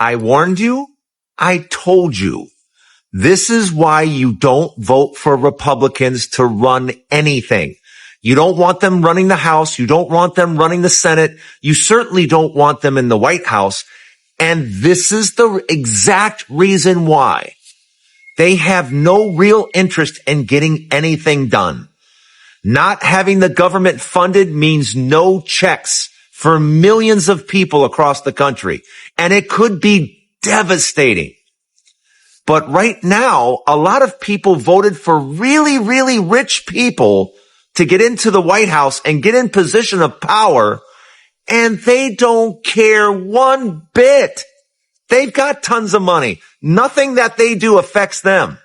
I warned you. I told you. This is why you don't vote for Republicans to run anything. You don't want them running the House. You don't want them running the Senate. You certainly don't want them in the White House. And this is the exact reason why. They have no real interest in getting anything done. Not having the government funded means no checks for millions of people across the country. And it could be devastating. But right now, a lot of people voted for really, really rich people to get into the White House and get in position of power, and they don't care one bit. They've got tons of money. Nothing that they do affects them.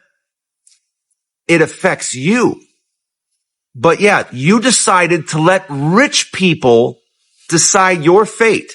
It affects you. But yeah, you decided to let rich people decide your fate.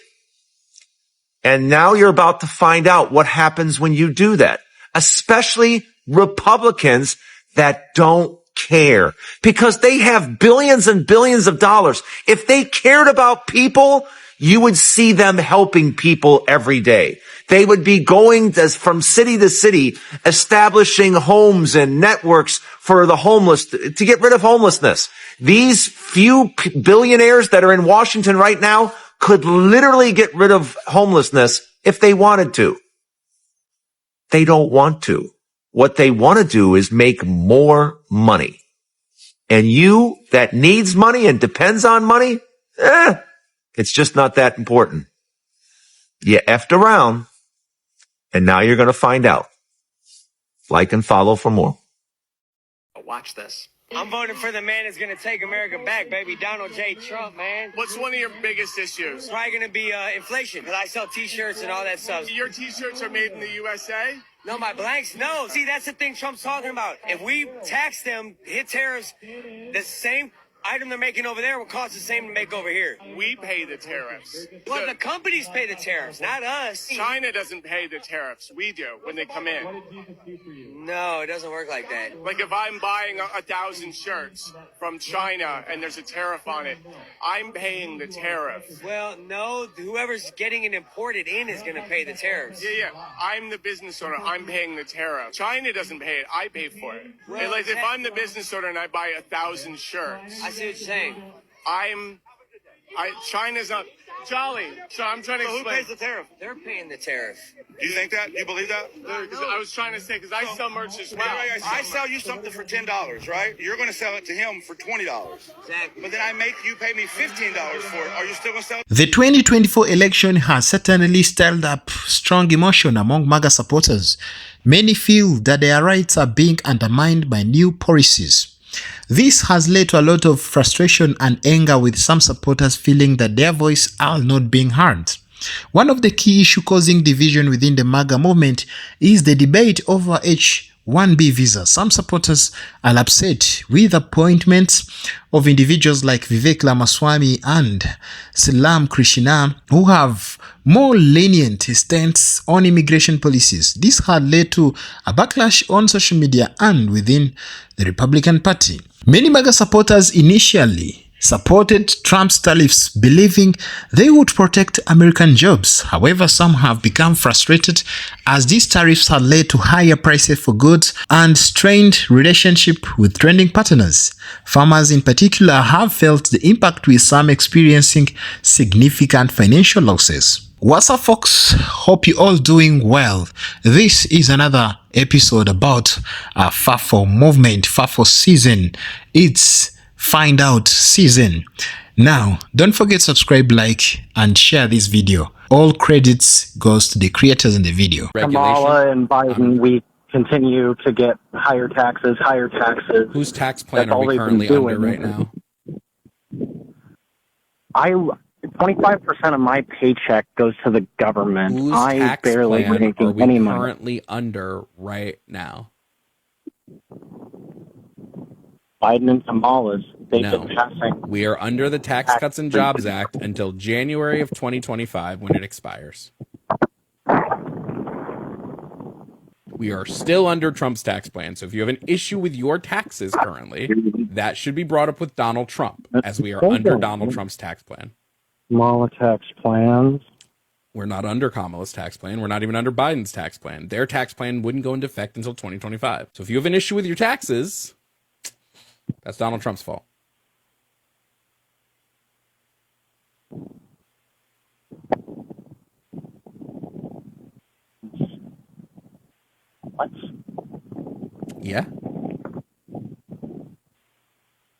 And now you're about to find out what happens when you do that. Especially Republicans that don't care because they have billions and billions of dollars. If they cared about people, you would see them helping people every day. They would be going from city to city, establishing homes and networks for the homeless to get rid of homelessness. These few billionaires that are in Washington right now could literally get rid of homelessness if they wanted to. They don't want to. What they want to do is make more money. And you that needs money and depends on money, it's just not that important. You effed around, and now you're going to find out. Like and follow for more. Watch this. I'm voting for the man that's going to take America back, baby. Donald J. Trump, man. What's one of your biggest issues? Probably going to be inflation, because I sell T-shirts and all that stuff. Your T-shirts are made in the USA? No, my blanks, no. See, that's the thing Trump's talking about. If we tax them, hit tariffs, the same item they're making over there will cost the same to make over here. We pay the tariffs. Well, the companies pay the tariffs, not us. China doesn't pay the tariffs. We do when they come in. No, it doesn't work like that. Like if I'm buying 1,000 shirts from China and there's a tariff on it, I'm paying the tariff. Well, no, whoever's getting it imported in is going to pay the tariffs. Yeah. I'm the business owner. I'm paying the tariff. China doesn't pay it. I pay for it. Well, like if I'm the business owner and I buy 1,000 shirts, I see what you're saying. China's not Jolly. So I'm trying to explain. Who pays the tariff? They're paying the tariff. Do you think that? You believe that? I was trying to say, because I sell merch as well. I sell you something for $10, right? You're going to sell it to him for $20. Exactly. But then I make you pay me $15 for it. Are you still going to sell it? The 2024 election has certainly stirred up strong emotion among MAGA supporters. Many feel that their rights are being undermined by new policies. This has led to a lot of frustration and anger, with some supporters feeling that their voice are not being heard. One of the key issues causing division within the MAGA movement is the debate over H-1B visa. Some supporters are upset with appointments of individuals like Vivek Ramaswamy and Salam Krishna, who have more lenient stance on immigration policies. This had led to a backlash on social media and within the Republican Party. Many MAGA supporters initially supported Trump's tariffs, believing they would protect American jobs. However, some have become frustrated as these tariffs had led to higher prices for goods and strained relationship with trading partners. Farmers in particular have felt the impact, with some experiencing significant financial losses. What's up, folks? Hope you all doing well. This is another episode about FAFO movement, FAFO season. It's Find Out season. Now, don't forget subscribe, like, and share this video. All credits goes to the creators in the video. Kamala and Biden, we continue to get higher taxes. Whose tax plan are we currently under right now? 25% of my paycheck goes to the government. Whose I tax barely plan making are we any money. currently under right now? Biden and Kamala's, they've No. been passing. We are under the Tax Cuts and Jobs Act until January of 2025, when it expires. We are still under Trump's tax plan. So if you have an issue with your taxes currently, that should be brought up with Donald Trump, as we are under Donald Trump's tax plan. Kamala tax plans. We're not under Kamala's tax plan. We're not even under Biden's tax plan. Their tax plan wouldn't go into effect until 2025. So if you have an issue with your taxes, that's Donald Trump's fault. What? Yeah.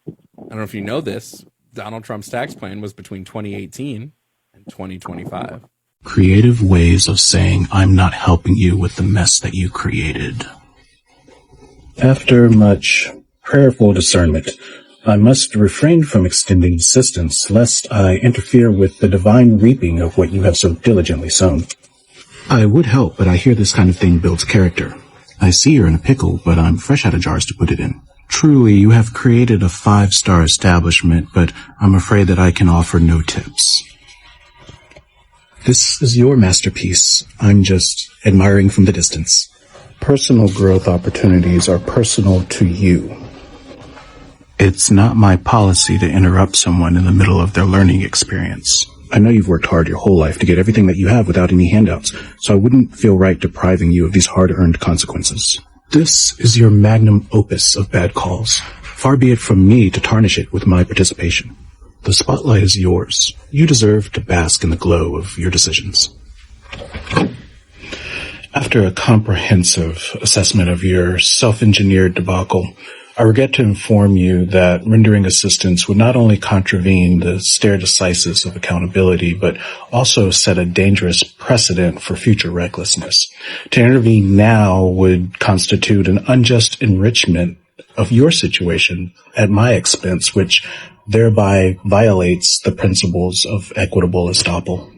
I don't know if you know this. Donald Trump's tax plan was between 2018 and 2025. Creative ways of saying I'm not helping you with the mess that you created. After much prayerful discernment, I must refrain from extending assistance, lest I interfere with the divine reaping of what you have so diligently sown. I would help, but I hear this kind of thing builds character. I see you're in a pickle, but I'm fresh out of jars to put it in. Truly, you have created a 5-star establishment, but I'm afraid that I can offer no tips. This is your masterpiece. I'm just admiring from the distance. Personal growth opportunities are personal to you. It's not my policy to interrupt someone in the middle of their learning experience. I know you've worked hard your whole life to get everything that you have without any handouts, so I wouldn't feel right depriving you of these hard-earned consequences. This is your magnum opus of bad calls. Far be it from me to tarnish it with my participation. The spotlight is yours. You deserve to bask in the glow of your decisions. After a comprehensive assessment of your self-engineered debacle, I regret to inform you that rendering assistance would not only contravene the stare decisis of accountability, but also set a dangerous precedent for future recklessness. To intervene now would constitute an unjust enrichment of your situation at my expense, which thereby violates the principles of equitable estoppel.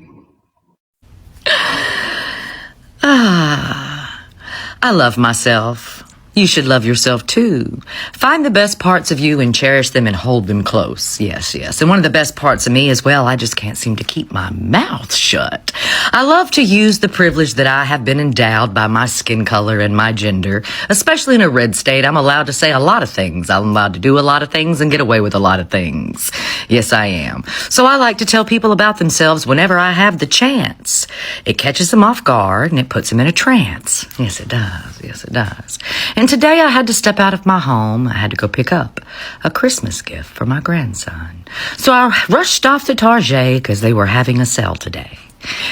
I love myself. You should love yourself too. Find the best parts of you and cherish them and hold them close. Yes, yes. And one of the best parts of me as well, I just can't seem to keep my mouth shut. I love to use the privilege that I have been endowed by my skin color and my gender. Especially in a red state, I'm allowed to say a lot of things. I'm allowed to do a lot of things and get away with a lot of things. Yes, I am. So I like to tell people about themselves whenever I have the chance. It catches them off guard and it puts them in a trance. Yes, it does. Yes, it does. And today I had to step out of my home. I had to go pick up a Christmas gift for my grandson. So I rushed off to Target because they were having a sale today.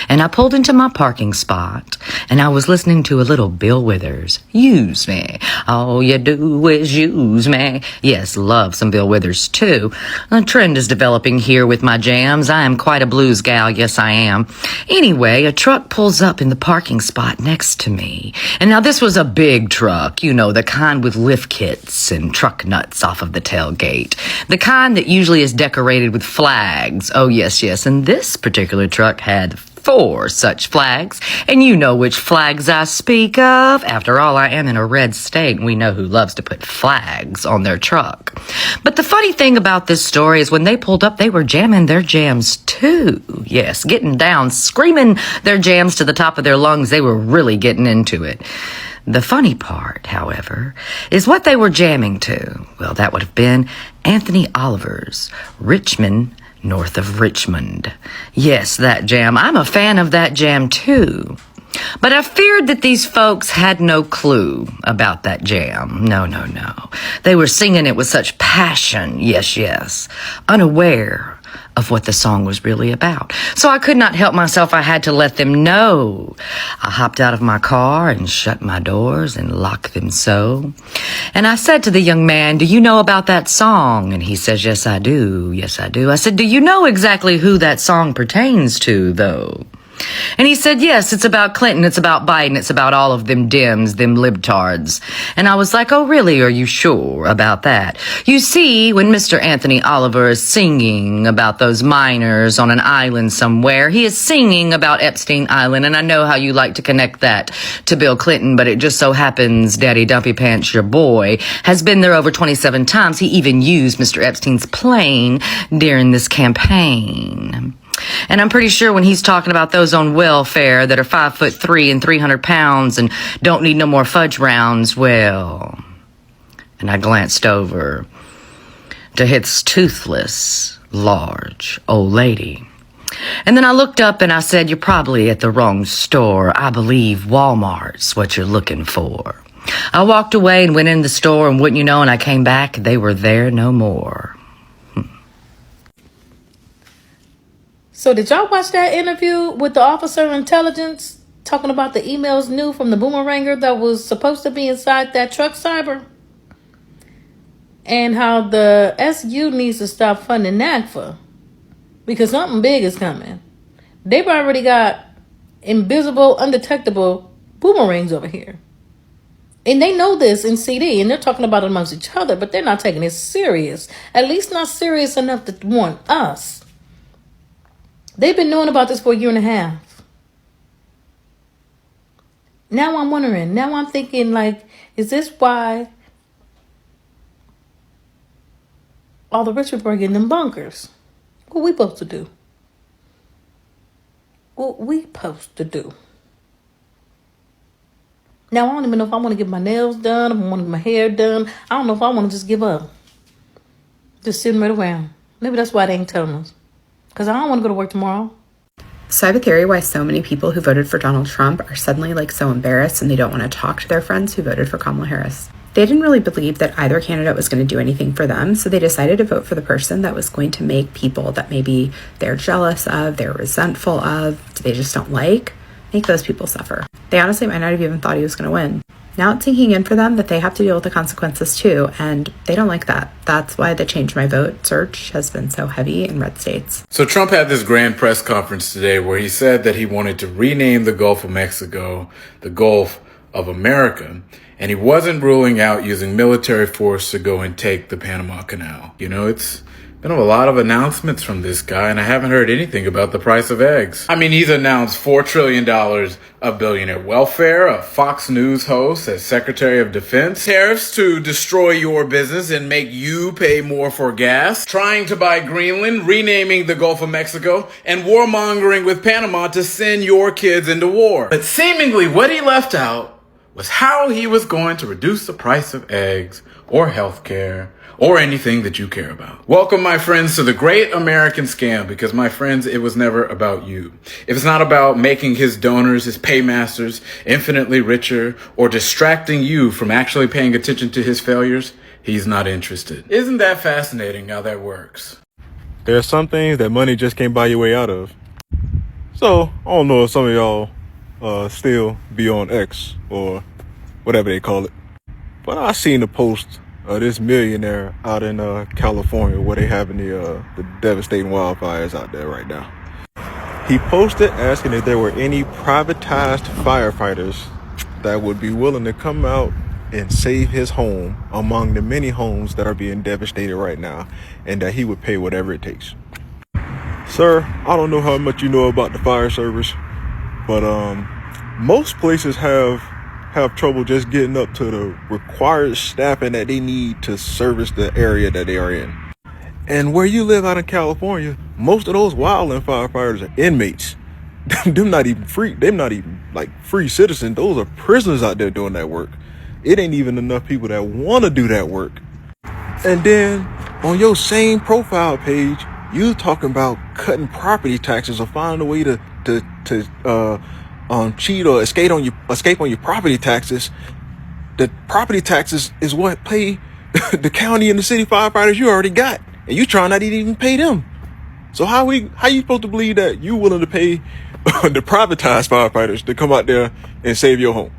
And I pulled into my parking spot, and I was listening to a little Bill Withers. Use me. All you do is use me. Yes, love some Bill Withers, too. A trend is developing here with my jams. I am quite a blues gal. Yes, I am. Anyway, a truck pulls up in the parking spot next to me. And now this was a big truck. You know, the kind with lift kits and truck nuts off of the tailgate. The kind that usually is decorated with flags. Oh, yes, yes. And this particular truck had 4 such flags, and you know which flags I speak of. After all, I am in a red state, and we know who loves to put flags on their truck. But the funny thing about this story is when they pulled up, they were jamming their jams too. Yes, getting down, screaming their jams to the top of their lungs. They were really getting into it. The funny part, however, is what they were jamming to. Well, that would have been Anthony Oliver's Richmond, North of Richmond. Yes, that jam. I'm a fan of that jam too. But I feared that these folks had no clue about that jam. No, no, no. They were singing it with such passion. Yes, yes. Unaware of what the song was really about. So I could not help myself. I had to let them know. I hopped out of my car and shut my doors and locked them so. And I said to the young man, "Do you know about that song?" And he says, "Yes, I do. Yes, I do." I said, "Do you know exactly who that song pertains to, though?" And he said, "Yes, it's about Clinton, it's about Biden, it's about all of them Dems, them libtards." And I was like, "Oh, really? Are you sure about that?" You see, when Mr. Anthony Oliver is singing about those miners on an island somewhere, he is singing about Epstein Island, and I know how you like to connect that to Bill Clinton, but it just so happens Daddy Dumpy Pants, your boy, has been there over 27 times. He even used Mr. Epstein's plane during this campaign. And I'm pretty sure when he's talking about those on welfare that are 5'3" and 300 pounds and don't need no more fudge rounds, well, and I glanced over to his toothless, large old lady. And then I looked up and I said, you're probably at the wrong store. I believe Walmart's what you're looking for. I walked away and went in the store, and wouldn't you know, and I came back, they were there no more. So did y'all watch that interview with the officer of intelligence talking about the emails new from the boomeranger that was supposed to be inside that truck cyber? And how the SU needs to stop funding NAGFA because something big is coming. They've already got invisible, undetectable boomerangs over here. And they know this in CD, and they're talking about it amongst each other, but they're not taking it serious. At least not serious enough to warn us. They've been knowing about this for a year and a half. Now I'm wondering, now I'm thinking, like, is this why all the rich people are getting them bunkers? What we supposed to do? What we supposed to do? Now, I don't even know if I want to get my nails done, if I want to get my hair done. I don't know if I want to just give up. Just sitting right around. Maybe that's why they ain't telling us. Because I don't want to go to work tomorrow. So I have a theory why so many people who voted for Donald Trump are suddenly like so embarrassed and they don't want to talk to their friends who voted for Kamala Harris. They didn't really believe that either candidate was going to do anything for them, so they decided to vote for the person that was going to make people that maybe they're jealous of, they're resentful of, they just don't like, make those people suffer. They honestly might not have even thought he was going to win. Now it's sinking in for them that they have to deal with the consequences too, and they don't like that. That's why the Change My Vote search has been so heavy in red states. So Trump had this grand press conference today where he said that he wanted to rename the Gulf of Mexico the Gulf of America, and he wasn't ruling out using military force to go and take the Panama Canal. You know, it's been a lot of announcements from this guy, and I haven't heard anything about the price of eggs. I mean, he's announced $4 trillion of billionaire welfare, a Fox News host as Secretary of Defense, tariffs to destroy your business and make you pay more for gas, trying to buy Greenland, renaming the Gulf of Mexico, and warmongering with Panama to send your kids into war. But seemingly what he left out was how he was going to reduce the price of eggs or healthcare or anything that you care about. Welcome, my friends, to the great American scam, because, my friends, it was never about you. If it's not about making his donors, his paymasters, infinitely richer, or distracting you from actually paying attention to his failures, he's not interested. Isn't that fascinating how that works? There are some things that money just can't buy your way out of. So, I don't know if some of y'all still be on X, or whatever they call it. But I seen a post this millionaire out in California where they having the devastating wildfires out there right now. He posted asking if there were any privatized firefighters that would be willing to come out and save his home among the many homes that are being devastated right now, and that he would pay whatever it takes. Sir, I don't know how much you know about the fire service, but most places have trouble just getting up to the required staffing that they need to service the area that they are in. And where you live out in California, most of those wildland firefighters are inmates. They're not even free. They're not even like free citizens. Those are prisoners out there doing that work. It ain't even enough people that want to do that work. And then on your same profile page, you talking about cutting property taxes or finding a way to cheat or escape on your property taxes. The property taxes is what pay the county and the city firefighters you already got, and you trying not to even pay them. So how you supposed to believe that you willing to pay the privatized firefighters to come out there and save your home?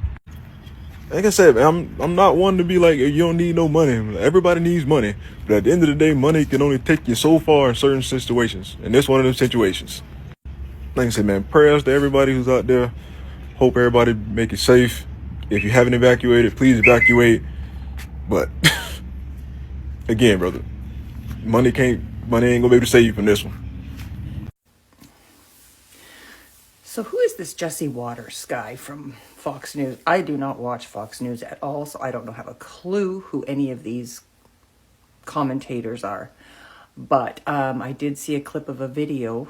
Like I said, I'm not one to be like, you don't need no money. Everybody needs money, but at the end of the day, money can only take you so far in certain situations, and this one of them situations. Like I said, man, prayers to everybody who's out there. Hope everybody make it safe. If you haven't evacuated, please evacuate. But again, brother, money ain't gonna be able to save you from this one. So who is this Jesse Waters guy from Fox News? I do not watch Fox News at all, so I don't have a clue who any of these commentators are. But I did see a clip of a video,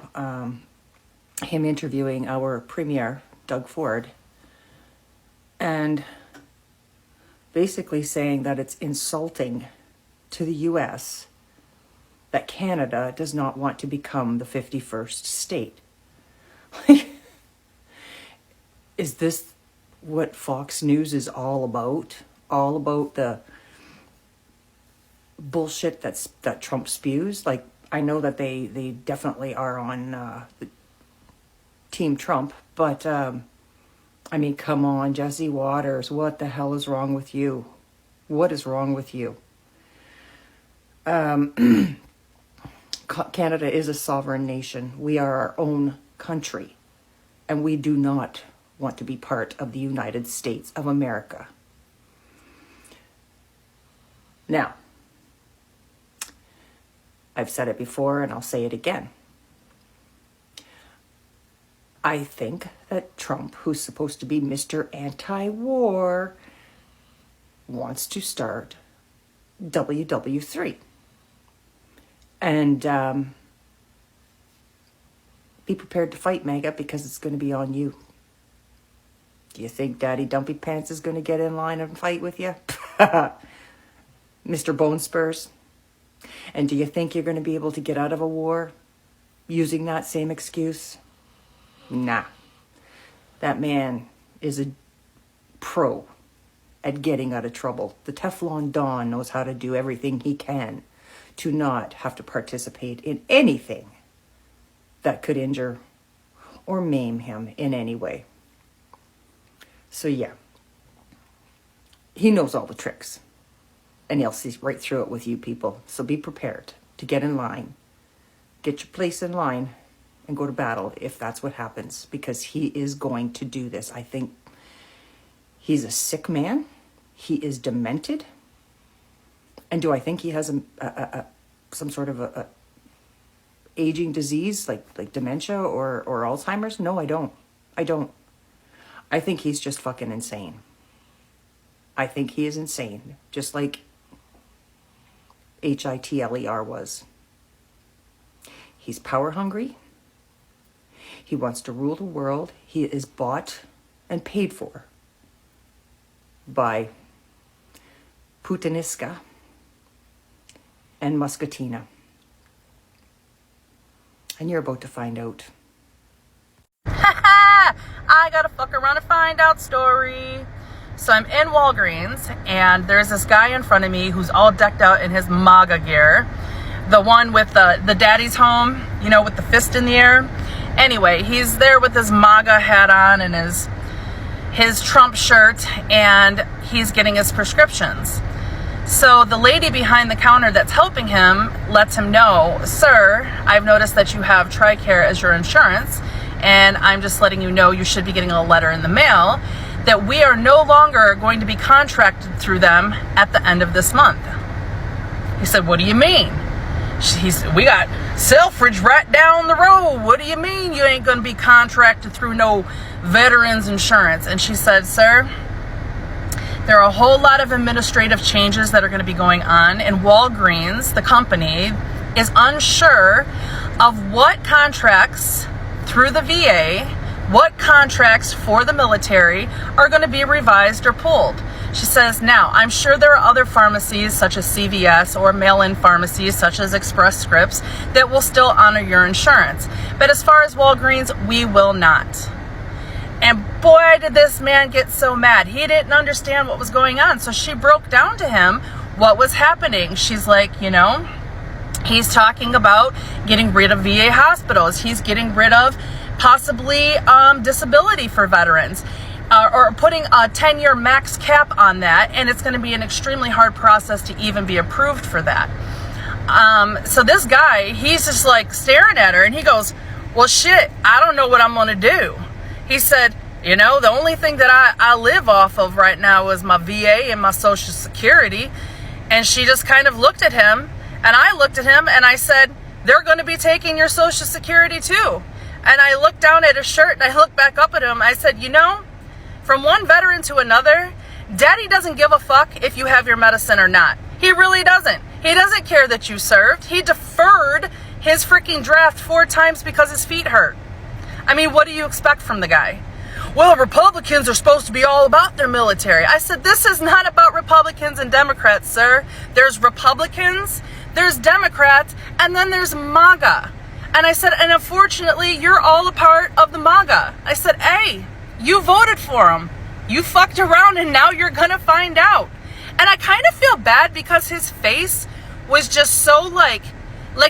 him interviewing our premier, Doug Ford, and basically saying that it's insulting to the U.S. that Canada does not want to become the 51st state. Is this what Fox News is all about? All about the bullshit that Trump spews? Like, I know that they definitely are on the Team Trump, but I mean, come on, Jesse Waters, what the hell is wrong with you? What is wrong with you? Canada is a sovereign nation. We are our own country, and we do not want to be part of the United States of America. Now, I've said it before and I'll say it again. I think that Trump, who's supposed to be Mr. Anti-War, wants to start WW3. And be prepared to fight, MAGA, because it's going to be on you. Do you think Daddy Dumpy Pants is going to get in line and fight with you? Mr. Bone Spurs? And do you think you're going to be able to get out of a war using that same excuse? Nah. That man is a pro at getting out of trouble. The Teflon Don knows how to do everything he can to not have to participate in anything that could injure or maim him in any way. So yeah, he knows all the tricks, and he'll see right through it with you people. So be prepared to get in line, get your place in line, and go to battle if that's what happens, because he is going to do this. I think he's a sick man. He is demented. And do I think he has some sort of a aging disease like dementia or Alzheimer's? No, I don't. I think he's just fucking insane. I think he is insane, just like Hitler was. He's power hungry. He wants to rule the world. He is bought and paid for by Putiniska and Muscatina. And you're about to find out. I got a fuck around and find out story. So I'm in Walgreens, and there's this guy in front of me who's all decked out in his MAGA gear. The one with the daddy's home, you know, with the fist in the air. Anyway, he's there with his MAGA hat on and his Trump shirt, and he's getting his prescriptions. So the lady behind the counter that's helping him lets him know, "Sir, I've noticed that you have TRICARE as your insurance, and I'm just letting you know you should be getting a letter in the mail that we are no longer going to be contracted through them at the end of this month." He said, "What do you mean?" We got Selfridge right down the road. What do you mean you ain't going to be contracted through no veterans insurance? And she said, "Sir, there are a whole lot of administrative changes that are going to be going on, and Walgreens, the company, is unsure of what contracts through the VA, what contracts for the military are going to be revised or pulled." She says, "Now, I'm sure there are other pharmacies such as CVS or mail-in pharmacies such as Express Scripts that will still honor your insurance. But as far as Walgreens, we will not." And boy, did this man get so mad. He didn't understand what was going on. So she broke down to him what was happening. She's like, he's talking about getting rid of VA hospitals. He's getting rid of possibly disability for veterans. Or putting a 10-year max cap on that, and it's going to be an extremely hard process to even be approved for that. So this guy, he's just like staring at her, and he goes, "Well, shit, I don't know what I'm going to do." He said, "The only thing that I live off of right now is my VA and my Social Security." And she just kind of looked at him, and I looked at him, and I said, "They're going to be taking your Social Security too." And I looked down at his shirt, and I looked back up at him. I said, from one veteran to another, Daddy doesn't give a fuck if you have your medicine or not. He really doesn't. He doesn't care that you served. He deferred his freaking draft 4 times because his feet hurt. I mean, what do you expect from the guy? "Well, Republicans are supposed to be all about their military." I said, this is not about Republicans and Democrats, sir. There's Republicans, there's Democrats, and then there's MAGA. And I said, and unfortunately, you're all a part of the MAGA. I said, hey, you voted for him. You fucked around and now you're gonna find out. And I kind of feel bad because his face was just so like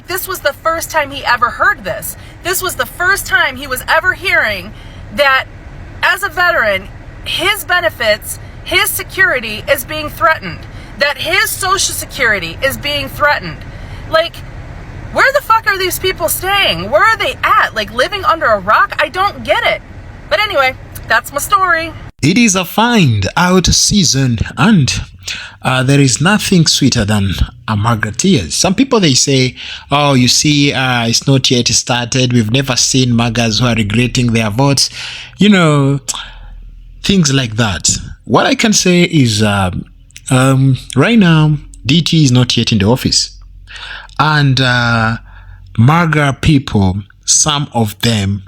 this was the first time he ever heard this. This was the first time he was ever hearing that as a veteran, his benefits, his security is being threatened. That his social security is being threatened. Like, where the fuck are these people staying? Where are they at? Like, living under a rock? I don't get it. But anyway, that's my story. It is a find out season, and there is nothing sweeter than a MAGA tears. Some people, they say, oh, you see, it's not yet started. We've never seen MAGAs who are regretting their votes. You know, things like that. What I can say is right now, DT is not yet in the office. And MAGA people, some of them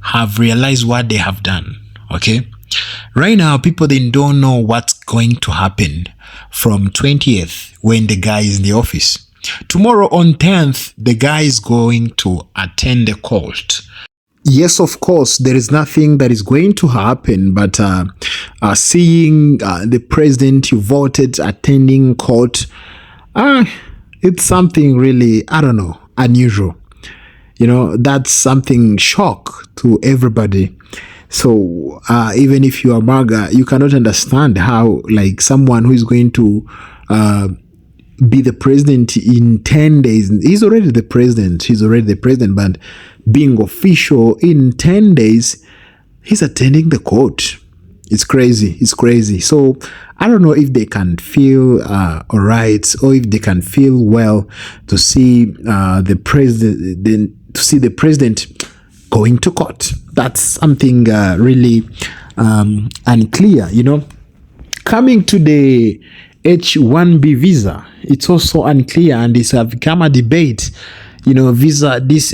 have realized what they have done. Okay? Right now, people, they don't know what's going to happen from 20th when the guy is in the office. Tomorrow on 10th, the guy is going to attend the court. Yes, of course, there is nothing that is going to happen, but seeing the president you voted attending court, it's something really, I don't know, unusual. You know, that's something shock to everybody. So even if you are MAGA, you cannot understand how, like, someone who is going to be the president in 10 days, he's already the president, but being official in 10 days, he's attending the court. It's crazy. So I don't know if they can feel all right, or if they can feel well to see the president going to court. That's something really unclear, you know. Coming to the H-1B visa, it's also unclear, and it's become a debate. You know, this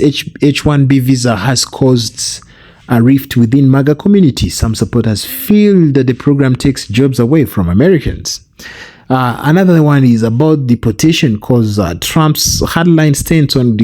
H-1B visa has caused a rift within MAGA community. Some supporters feel that the program takes jobs away from Americans. Another one is about deportation, because Trump's hardline stance on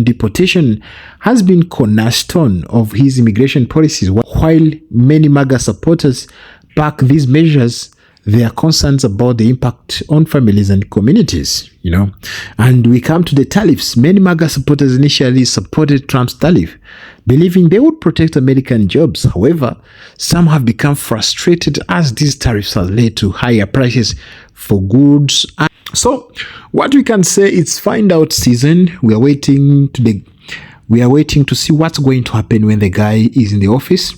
deportation has been cornerstone of his immigration policies. While many MAGA supporters back these measures, there are concerns about the impact on families and communities, you know. And we come to the tariffs. Many MAGA supporters initially supported Trump's tariff, believing they would protect American jobs. However, some have become frustrated as these tariffs have led to higher prices for goods. So what we can say, it's find out season. We are waiting to see what's going to happen when the guy is in the office.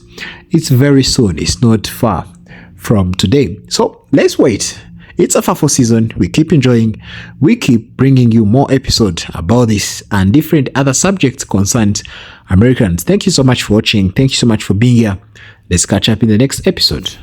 It's very soon. It's not far from today. So let's wait. It's a FAFO season. We keep enjoying. We keep bringing you more episodes about this and different other subjects concerned Americans. Thank you so much for watching. Thank you so much for being here. Let's catch up in the next episode.